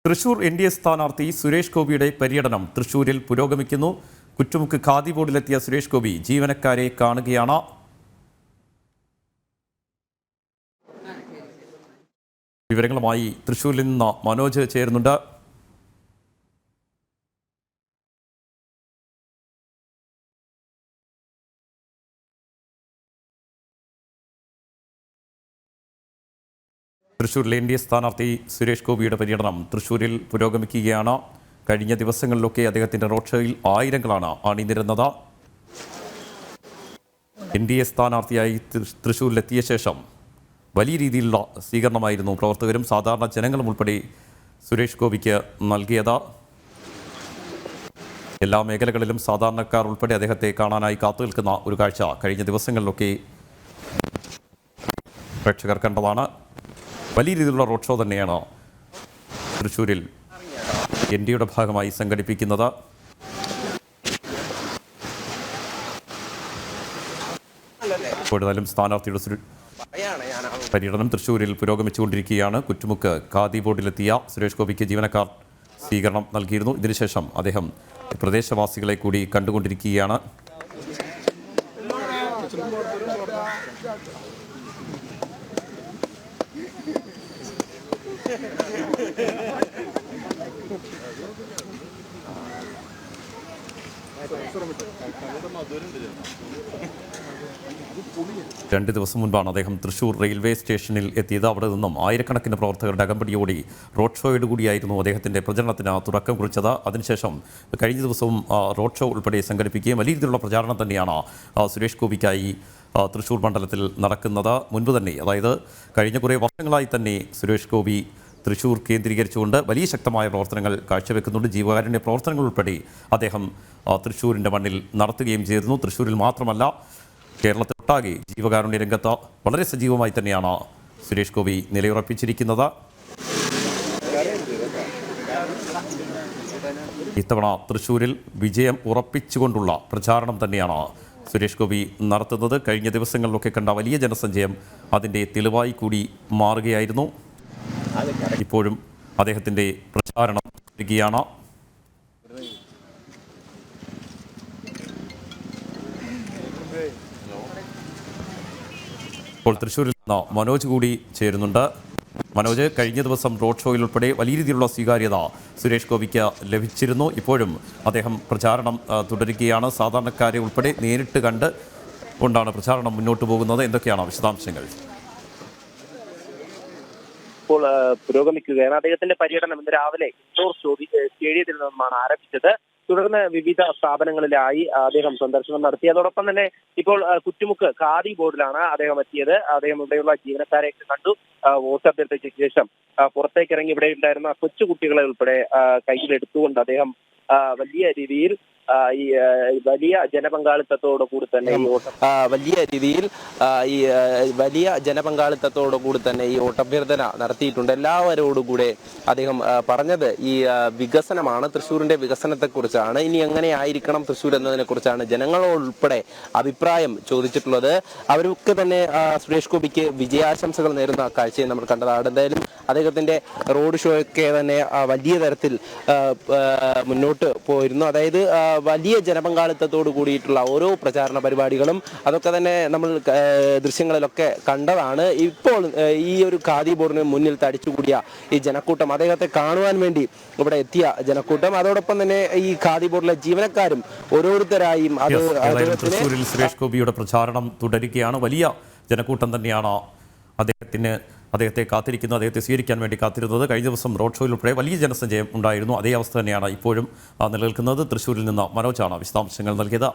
Thrissur NDA സ്ഥാനാർത്ഥി സുരേഷ് ഗോപിയുടെ പര്യടനം തൃശൂരിൽ പുരോഗമിക്കുന്നു. കുറ്റുമുക്ക് ഖാദി ബോർഡിലെത്തിയ സുരേഷ് ഗോപി ജീവനക്കാരെ കാണുകയാണ്. വിവരങ്ങളുമായി തൃശൂരിൽ നിന്ന് മനോജ് ചേരുന്നുണ്ട്. തൃശൂരിലെ എൻ.ഡി.എ സ്ഥാനാർത്ഥി സുരേഷ് ഗോപിയുടെ പര്യടനം തൃശൂരിൽ പുരോഗമിക്കുകയാണ്. കഴിഞ്ഞ ദിവസങ്ങളിലൊക്കെ അദ്ദേഹത്തിൻ്റെ റോഡ് ഷോയിൽ ആയിരങ്ങളാണ് അണിനിരന്നത്. എൻ.ഡി.എ സ്ഥാനാർത്ഥിയായി തൃശൂരിലെത്തിയ ശേഷം വലിയ രീതിയിലുള്ള സ്വീകരണമായിരുന്നു പ്രവർത്തകരും സാധാരണ ജനങ്ങളും ഉൾപ്പെടെ സുരേഷ് ഗോപിക്ക് നൽകിയത്. എല്ലാ മേഖലകളിലും സാധാരണക്കാർ ഉൾപ്പെടെ അദ്ദേഹത്തെ കാണാനായി കാത്തുനിൽക്കുന്ന ഒരു കാഴ്ച കഴിഞ്ഞ ദിവസങ്ങളിലൊക്കെ പ്രേക്ഷകർ കണ്ടതാണ്. വലിയ രീതിയിലുള്ള റോഡ് ഷോ തന്നെയാണ് തൃശ്ശൂരിൽ എൻ.ഡി.എയുടെ ഭാഗമായി സംഘടിപ്പിക്കുന്നത്. കൂടുതലും സ്ഥാനാർത്ഥിയുടെ പര്യടനം തൃശ്ശൂരിൽ പുരോഗമിച്ചുകൊണ്ടിരിക്കുകയാണ്. കുറ്റുമുക്ക് ഖാദി ബോർഡിലെത്തിയ സുരേഷ് ഗോപിക്ക് ജീവനക്കാർ സ്വീകരണം നൽകിയിരുന്നു. ഇതിനുശേഷം അദ്ദേഹം പ്രദേശവാസികളെ കൂടി കണ്ടുകൊണ്ടിരിക്കുകയാണ്. രണ്ട് ദിവസം മുൻപാണ് അദ്ദേഹം തൃശ്ശൂർ റെയിൽവേ സ്റ്റേഷനിൽ എത്തിയത്. അവിടെ നിന്നും ആയിരക്കണക്കിന് പ്രവർത്തകരുടെ അകമ്പടിയോടി റോഡ് ഷോയോട് കൂടിയായിരുന്നു അദ്ദേഹത്തിൻ്റെ പ്രചരണത്തിന് തുടക്കം കുറിച്ചത്. അതിനുശേഷം കഴിഞ്ഞ ദിവസവും റോഡ് ഷോ ഉൾപ്പെടെ സംഘടിപ്പിക്കുകയും വലിയ രീതിയിലുള്ള പ്രചാരണം തന്നെയാണ് സുരേഷ് ഗോപിക്കായി തൃശ്ശൂർ മണ്ഡലത്തിൽ നടക്കുന്നത്. മുൻപ് തന്നെ, അതായത് കഴിഞ്ഞ കുറേ വർഷങ്ങളായി തന്നെ സുരേഷ് ഗോപി തൃശ്ശൂർ കേന്ദ്രീകരിച്ചുകൊണ്ട് വലിയ ശക്തമായ പ്രവർത്തനങ്ങൾ കാഴ്ചവെക്കുന്നുണ്ട്. ജീവകാരുണ്യ പ്രവർത്തനങ്ങൾ ഉൾപ്പെടെ അദ്ദേഹം തൃശ്ശൂരിൻ്റെ മണ്ണിൽ നടത്തുകയും ചെയ്തിരുന്നു. തൃശ്ശൂരിൽ മാത്രമല്ല, കേരളത്തിലൊട്ടാകെ ജീവകാരുണ്യ രംഗത്ത് വളരെ സജീവമായി തന്നെയാണ് സുരേഷ് ഗോപി നിലയുറപ്പിച്ചിരിക്കുന്നത്. ഇത്തവണ തൃശ്ശൂരിൽ വിജയം ഉറപ്പിച്ചുകൊണ്ടുള്ള പ്രചാരണം തന്നെയാണ് സുരേഷ് ഗോപി നടത്തുന്നത്. കഴിഞ്ഞ ദിവസങ്ങളിലൊക്കെ കണ്ട വലിയ ജനസഞ്ചയം അതിൻ്റെ തെളിവായി കൂടി മാറുകയായിരുന്നു. ഇപ്പോഴും അദ്ദേഹത്തിൻ്റെ പ്രചാരണം തുടരുകയാണ്. ഇപ്പോൾ തൃശ്ശൂരിൽ നിന്ന് മനോജ് കൂടി ചേരുന്നുണ്ട്. മനോജ്, കഴിഞ്ഞ ദിവസം റോഡ് ഷോയിൽ ഉൾപ്പെടെ വലിയ രീതിയിലുള്ള സ്വീകാര്യത സുരേഷ് ഗോപിക്ക് ലഭിച്ചിരുന്നു. ഇപ്പോഴും അദ്ദേഹം പ്രചാരണം തുടരുകയാണ്. സാധാരണക്കാരെ ഉൾപ്പെടെ നേരിട്ട് കണ്ട് കൊണ്ടാണ് പ്രചാരണം മുന്നോട്ട് പോകുന്നത്. എന്തൊക്കെയാണ് വിശദാംശങ്ങൾ? ഇപ്പോൾ പുരോഗമിക്കുകയാണ്. അദ്ദേഹത്തിന്റെ പര്യടനം ഇന്ന് രാവിലെ ഇൻഡോർ സ്റ്റേഡിയത്തിൽ നിന്നുമാണ് ആരംഭിച്ചത്. തുടർന്ന് വിവിധ സ്ഥാപനങ്ങളിലായി അദ്ദേഹം സന്ദർശനം നടത്തി. അതോടൊപ്പം തന്നെ ഇപ്പോൾ കുറ്റുമുക്ക് ഖാദി ബോർഡിലാണ് അദ്ദേഹം എത്തിയത്. അദ്ദേഹം ഇവിടെയുള്ള ജീവനക്കാരെയൊക്കെ കണ്ടു. വോട്ട് അഭ്യർത്ഥിച്ച ശേഷം പുറത്തേക്ക് ഇറങ്ങി ഇവിടെ ഉണ്ടായിരുന്ന കൊച്ചുകുട്ടികളെ ഉൾപ്പെടെ കയ്യിലെടുത്തുകൊണ്ട് അദ്ദേഹം വലിയ രീതിയിൽ ഈ വലിയ ജനപങ്കാളിത്തത്തോടു കൂടി തന്നെ ഈ വോട്ടഭ്യർത്ഥന നടത്തിയിട്ടുണ്ട്. എല്ലാവരോടുകൂടെ അദ്ദേഹം പറഞ്ഞത് ഈ വികസനമാണ്, തൃശ്ശൂരിന്റെ വികസനത്തെക്കുറിച്ചാണ്. ഇനി എങ്ങനെ ആയിരിക്കണം തൃശ്ശൂർ എന്നതിനെ കുറിച്ചാണ് ജനങ്ങളോടുൾപ്പെടെ അഭിപ്രായം ചോദിച്ചിട്ടുള്ളത്. അവർക്ക് തന്നെ സുരേഷ് ഗോപിക്ക് വിജയാശംസകൾ നേരുന്ന കാഴ്ചയും നമ്മൾ കണ്ടതാണ്. എന്തായാലും അദ്ദേഹത്തിന്റെ റോഡ് ഷോ ഒക്കെ തന്നെ വലിയ തരത്തിൽ മുന്നോട്ട് പോയിരുന്നു. അതായത് വലിയ ജനപങ്കാളിത്തത്തോട് കൂടിയിട്ടുള്ള ഓരോ പ്രചാരണ പരിപാടികളും അതൊക്കെ തന്നെ നമ്മൾ ദൃശ്യങ്ങളിലൊക്കെ കണ്ടതാണ്. ഇപ്പോൾ ഈ ഒരു ഖാദി ബോർഡിന് മുന്നിൽ തടിച്ചുകൂടിയ ഈ ജനക്കൂട്ടം, അദ്ദേഹത്തെ കാണുവാൻ വേണ്ടി ഇവിടെ എത്തിയ ജനക്കൂട്ടം, അതോടൊപ്പം തന്നെ ഈ ഖാദി ബോർഡിലെ ജീവനക്കാരും ഓരോരുത്തരായും തൃശ്ശൂരിൽ സുരേഷ് ഗോപിയുടെ പ്രചാരണം തുടരുകയാണ്. വലിയ ജനക്കൂട്ടം തന്നെയാണ് അദ്ദേഹത്തെ കാത്തിരിക്കുന്നത്, അദ്ദേഹത്തെ സ്വീകരിക്കാൻ വേണ്ടി കാത്തിരുന്നത്. കഴിഞ്ഞ ദിവസം റോഡ് ഷോയിൽ ഉൾപ്പെടെ വലിയ ജനസഞ്ചയം ഉണ്ടായിരുന്നു. അതേ അവസ്ഥ തന്നെയാണ് ഇപ്പോഴും നിലനിൽക്കുന്നത്. തൃശ്ശൂരിൽ നിന്ന് മനോജാണ് വിശദാംശങ്ങൾ നൽകിയത്.